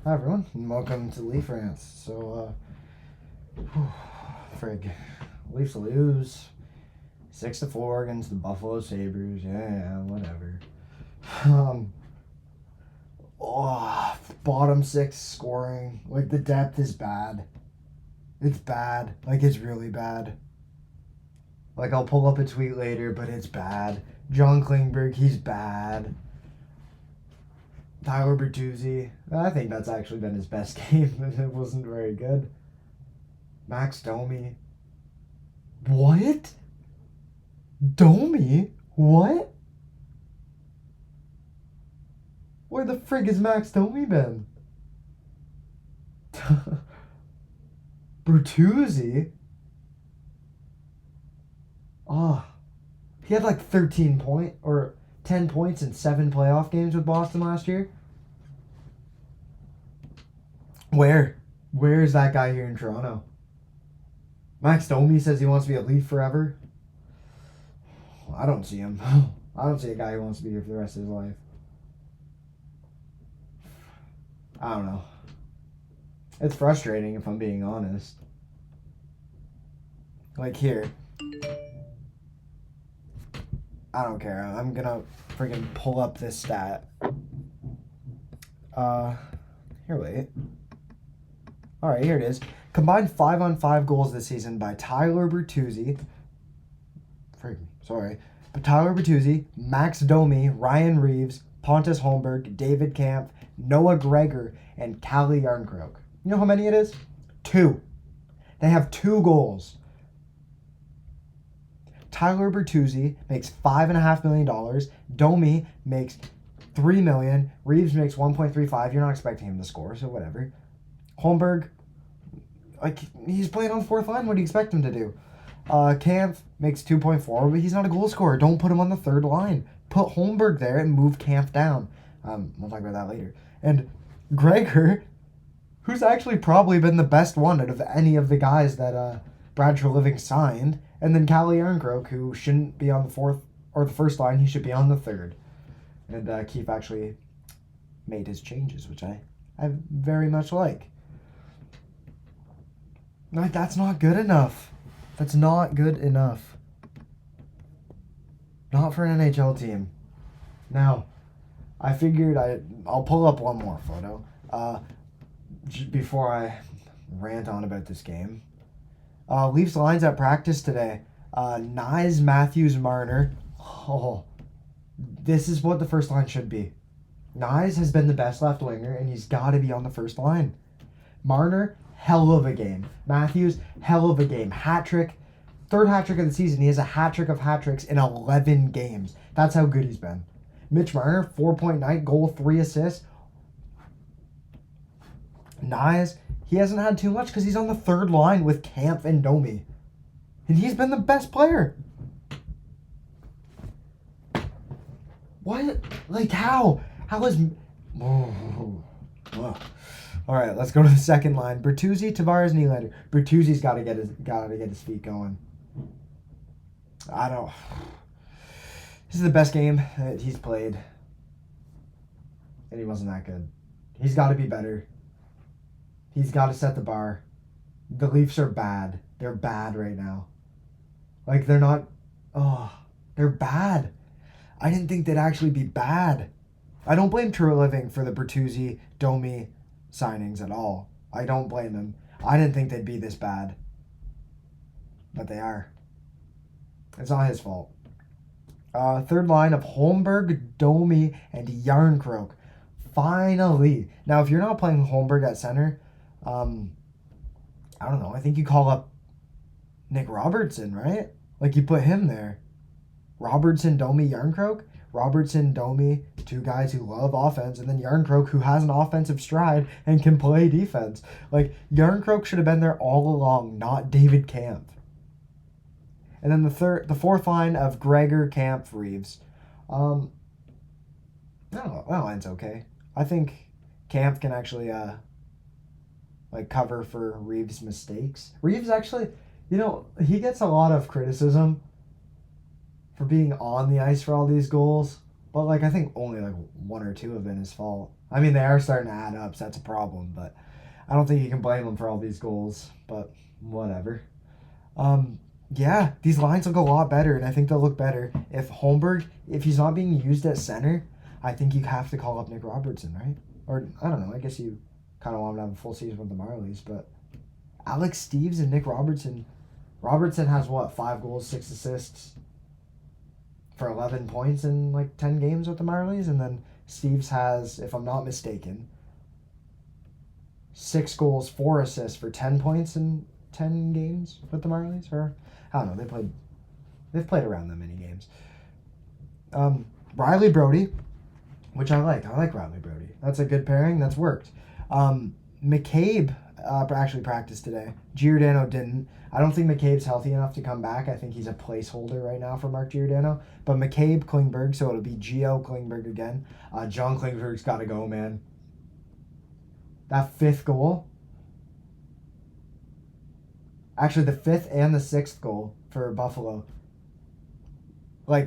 Hi everyone, and welcome to Leaf Rants. Frig. Leafs lose 6-4 against the Buffalo Sabres. Yeah, whatever. Bottom six scoring. Like, the depth is bad. It's bad. Like, it's really bad. Like, I'll pull up a tweet later, but it's bad. John Klingberg, he's bad. Tyler Bertuzzi, I think that's actually been his best game, and it wasn't very good. Max Domi. What? Domi? What? Where the frig has Max Domi been? Bertuzzi? He had like 13 or 10 points in 7 playoff games with Boston last year. Where is that guy here in Toronto? Max Domi says he wants to be a Leaf forever. I don't see him. I don't see a guy who wants to be here for the rest of his life. I don't know. It's frustrating if I'm being honest. Like, here. I don't care. I'm gonna freaking pull up this stat. Here, wait. Alright, here it is. Combined 5-on-5 goals this season by Tyler Bertuzzi. Tyler Bertuzzi, Max Domi, Ryan Reeves, Pontus Holmberg, David Kampf, Noah Gregor, and Calle Jarnkrok. You know how many it is? 2. They have 2 goals. Tyler Bertuzzi makes $5.5 million. Domi makes $3 million. Reeves makes 1.35. You're not expecting him to score, so whatever. Holmberg, like, he's playing on the 4th line. What do you expect him to do? Kampf makes 2.4, but he's not a goal scorer. Don't put him on the 3rd line. Put Holmberg there and move Kampf down. We'll talk about that later. And Gregor, who's actually probably been the best one out of any of the guys that Brad Treliving signed. And then Calle Jarnkrok, who shouldn't be on the 4th or the 1st line. He should be on the 3rd. And Keefe actually made his changes, which I very much like. Like, that's not good enough. That's not good enough. Not for an NHL team. Now, I figured I'll pull up one more photo before I rant on about this game. Leafs lines at practice today. Nyes, Matthews, Marner. Oh, this is what the first line should be. Nyes has been the best left winger, and he's got to be on the first line. Marner, hell of a game. Matthews, hell of a game. Hat-trick. 3rd hat-trick of the season. He has a hat-trick of hat-tricks in 11 games. That's how good he's been. Mitch Marner, 4.9 goal, 3 assists. Nyes, he hasn't had too much because he's on the 3rd line with Kampf and Domi. And he's been the best player. What? Like, how? How is... Oh. All right, let's go to the 2nd line. Bertuzzi, Tavares, Nylander. Bertuzzi's got to get his feet going. This is the best game that he's played. And he wasn't that good. He's got to be better. He's got to set the bar. The Leafs are bad. They're bad right now. Like, they're not... they're bad. I didn't think they'd actually be bad. I don't blame Treliving for the Bertuzzi, Domi signings at all. I don't blame him. I didn't think they'd be this bad. But they are. It's not his fault. 3rd line of Holmberg, Domi, and Jarnkrok. Finally. Now, if you're not playing Holmberg at center, I don't know. I think you call up Nick Robertson, right? Like, you put him there. Robertson, Domi, Jarnkrok. Robertson, Domi, 2 guys who love offense, and then Jarnkrok, who has an offensive stride and can play defense. Like, Jarnkrok should have been there all along, not David Kampf. And then the 4th line of Gregor, Kampf, Reeves. No, that line's okay. I think Kampf can actually cover for Reeves' mistakes. Reeves actually, he gets a lot of criticism for being on the ice for all these goals, but I think only 1 or 2 have been his fault. I mean, they are starting to add up, so that's a problem, but I don't think you can blame him for all these goals, but whatever. Yeah, these lines look a lot better, and I think they'll look better. If Holmberg, if he's not being used at center, I think you have to call up Nick Robertson, right? Or, I don't know, I guess you kind of want him to have a full season with the Marlies, but Alex Steves and Nick Robertson. Robertson has, 5 goals, 6 assists for 11 points in, 10 games with the Marlies, and then Steves has, if I'm not mistaken, 6 goals, 4 assists for 10 points in 10 games with the Marlies, or I don't know. They've played around that many games. Riley Brody, which I like. I like Riley Brody. That's a good pairing. That's worked. McCabe actually practiced today. Giordano didn't. I don't think McCabe's healthy enough to come back. I think he's a placeholder right now for Mark Giordano. But McCabe, Klingberg, so it'll be Gio, Klingberg again. John Klingberg's got to go, man. That 5th goal. Actually, the 5th and the 6th goal for Buffalo.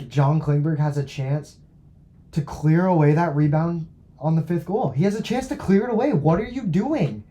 John Klingberg has a chance to clear away that rebound on the 5th goal. He has a chance to clear it away. What are you doing?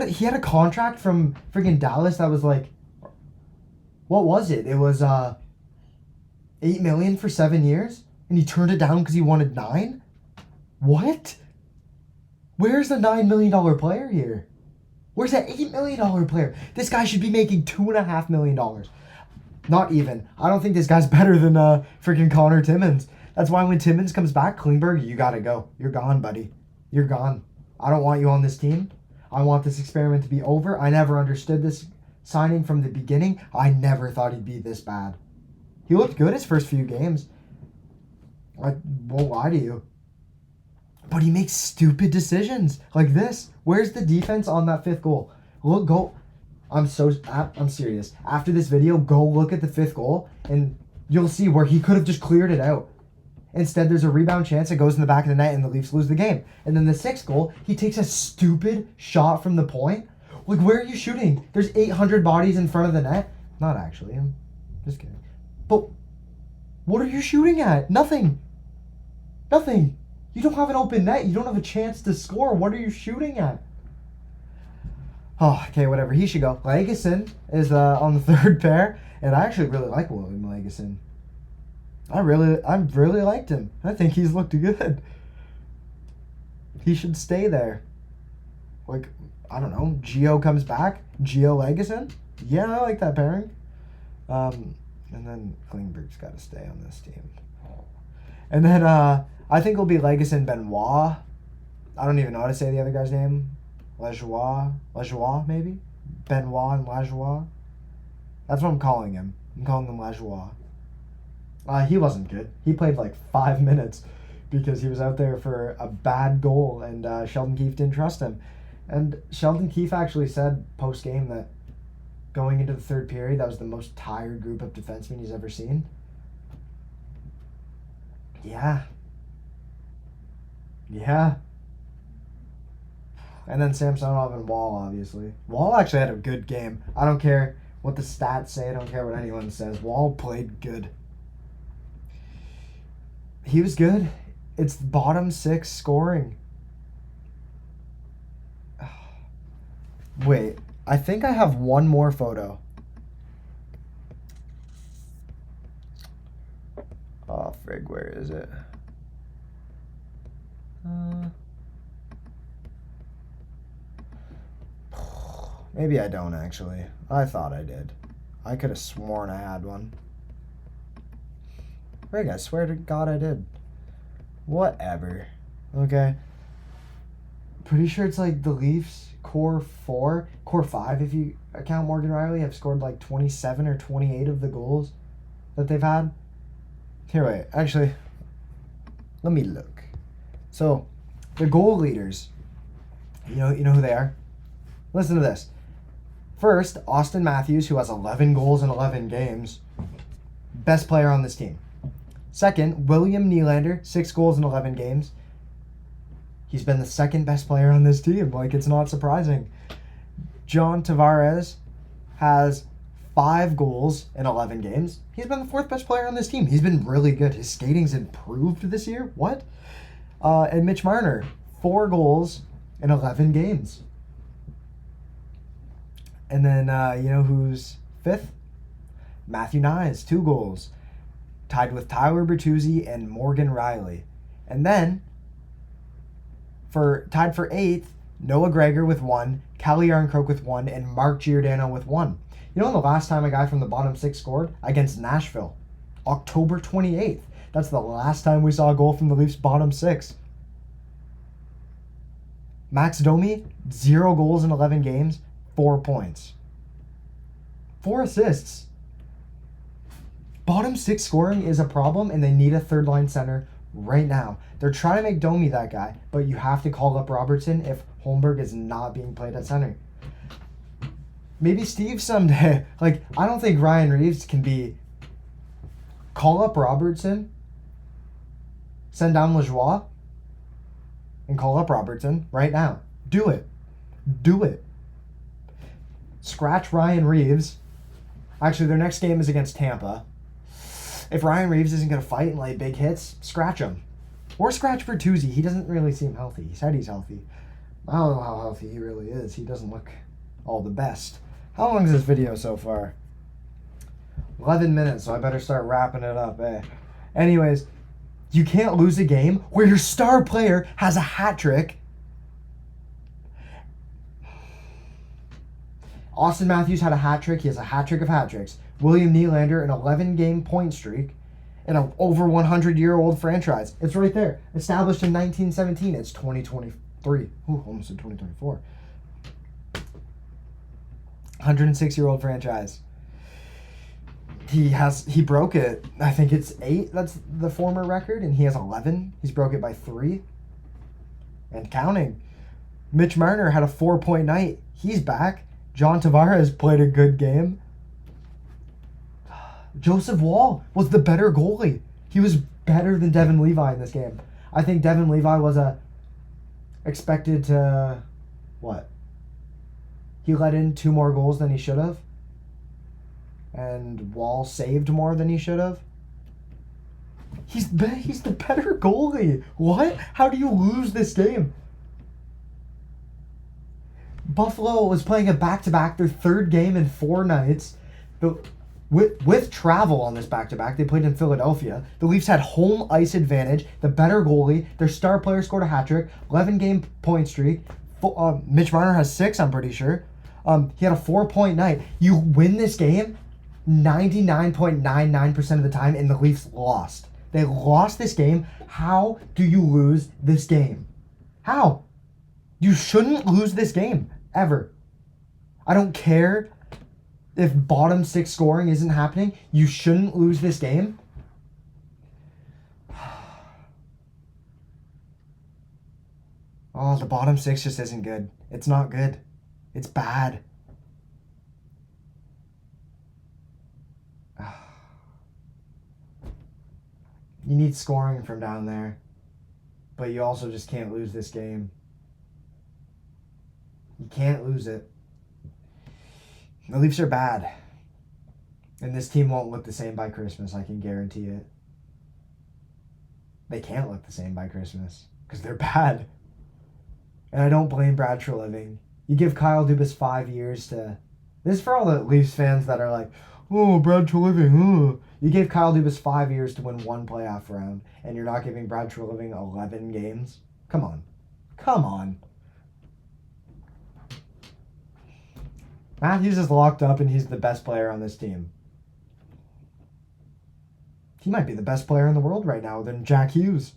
He had a contract from freaking Dallas that was what was it? It was $8 million for 7 years, and he turned it down because he wanted 9. What? Where's the $9 million player here? Where's that $8 million player? This guy should be making $2.5 million. Not even. I don't think this guy's better than freaking Connor Timmins. That's why when Timmins comes back, Klingberg, you gotta go. You're gone, buddy. You're gone. I don't want you on this team. I want this experiment to be over. I never understood this signing from the beginning. I never thought he'd be this bad. He looked good his first few games. I won't lie to you. But he makes stupid decisions like this. Where's the defense on that 5th goal? Go. I'm serious. After this video, go look at the 5th goal, and you'll see where he could have just cleared it out. Instead, there's a rebound chance. It goes in the back of the net, and the Leafs lose the game. And then the 6th goal, he takes a stupid shot from the point. Where are you shooting? There's 800 bodies in front of the net. Not actually. I'm just kidding. But what are you shooting at? Nothing. You don't have an open net. You don't have a chance to score. What are you shooting at? Oh, okay, whatever. He should go. Lagesson is on the 3rd pair, and I actually really like William Lagesson. I really liked him. I think he's looked good. He should stay there. I don't know. Gio comes back. Gio Lagesson. Yeah, I like that pairing. And then Klingberg's got to stay on this team. And then I think it'll be Lagesson Benoit. I don't even know how to say the other guy's name. Lajoie, maybe? Benoit and Lajoie. That's what I'm calling him. I'm calling him Lajoie. He wasn't good. He played 5 minutes because he was out there for a bad goal, and Sheldon Keefe didn't trust him. And Sheldon Keefe actually said post-game that going into the 3rd period, that was the most tired group of defensemen he's ever seen. Yeah. And then Samsonov and Wall, obviously. Wall actually had a good game. I don't care what the stats say. I don't care what anyone says. Wall played good. He was good. It's bottom 6 scoring. Wait, I think I have one more photo. Oh, frig, where is it? Maybe I don't, actually. I thought I did. I could have sworn I had one. Frig, I swear to God I did. Whatever. Okay. Pretty sure it's the Leafs core 5 if you account Morgan Riley, have scored 27 or 28 of the goals that they've had. Here, wait. Actually, let me look. So, the goal leaders, you know who they are? Listen to this. First, Austin Matthews, who has 11 goals in 11 games. Best player on this team. Second, William Nylander, 6 goals in 11 games. He's been the second best player on this team. It's not surprising. John Tavares has 5 goals in 11 games. He's been the 4th best player on this team. He's been really good. His skating's improved this year. What? And Mitch Marner, 4 goals in 11 games. And then, you know who's 5th? Matthew Nyes, 2 goals. Tied with Tyler Bertuzzi and Morgan Riley. And then, tied for 8th, Noah Gregor with 1, Kelly Yarncroke with 1, and Mark Giordano with 1. You know the last time a guy from the bottom 6 scored? Against Nashville. October 28th. That's the last time we saw a goal from the Leafs' bottom 6. Max Domi, 0 goals in 11 games, 4 points. 4 assists. Bottom 6 scoring is a problem, and they need a third-line center right now. They're trying to make Domi that guy, but you have to call up Robertson if Holmberg is not being played at center. Maybe Steve someday. Like, I don't think Ryan Reeves can be... Call up Robertson, send down Lajoie, and call up Robertson right now. Do it. Do it. Scratch Ryan Reeves. Actually, their next game is against Tampa. If Ryan Reeves isn't going to fight and lay big hits, scratch him. Or scratch Bertuzzi. He doesn't really seem healthy. He said he's healthy. I don't know how healthy he really is. He doesn't look all the best. How long is this video so far? 11 minutes, so I better start wrapping it up. Anyways, you can't lose a game where your star player has a hat trick. Austin Matthews had a hat trick. He has a hat trick of hat tricks. William Nylander, an 11-game point streak in an over 100-year-old franchise. It's right there. Established in 1917. It's 2023. Ooh, almost in 2024. 106-year-old franchise. He broke it. I think it's 8. That's the former record, and he has 11. He's broke it by 3. And counting. Mitch Marner had a 4-point night. He's back. John Tavares played a good game. Joseph Wall was the better goalie. He was better than Devin Levi in this game. I think Devin Levi was expected to... What? He let in 2 more goals than he should have. And Wall saved more than he should have. He's the better goalie. What? How do you lose this game? Buffalo was playing a back-to-back, their 3rd game in 4 nights. With travel on this back-to-back, they played in Philadelphia. The Leafs had home ice advantage, the better goalie. Their star player scored a hat trick, 11-game point streak. Mitch Marner has 6, I'm pretty sure. He had a 4-point night. You win this game 99.99% of the time, and the Leafs lost. They lost this game. How do you lose this game? How? You shouldn't lose this game, ever. I don't care if bottom 6 scoring isn't happening. You shouldn't lose this game. Oh, the bottom 6 just isn't good. It's not good. It's bad. You need scoring from down there. But you also just can't lose this game. You can't lose it. The Leafs are bad. And this team won't look the same by Christmas, I can guarantee it. They can't look the same by Christmas. Because they're bad. And I don't blame Brad Treliving. You give Kyle Dubas 5 years to... This is for all the Leafs fans that are like, oh, Brad Treliving, You gave Kyle Dubas 5 years to win 1 playoff round, and you're not giving Brad Treliving 11 games? Come on. Come on. Matthews is locked up, and he's the best player on this team. He might be the best player in the world right now than Jack Hughes.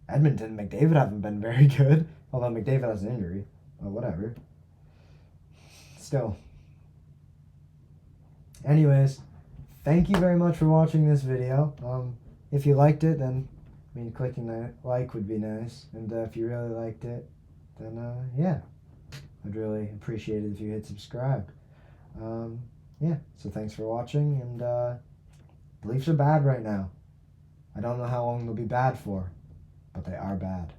Edmonton and McDavid haven't been very good, although McDavid has an injury. Well, whatever. Still. Anyways, thank you very much for watching this video. If you liked it, then clicking that like would be nice. And if you really liked it, then yeah, I'd really appreciate it if you hit subscribe. Yeah, so thanks for watching, and the Leafs are bad right now. I don't know how long they'll be bad for, but they are bad.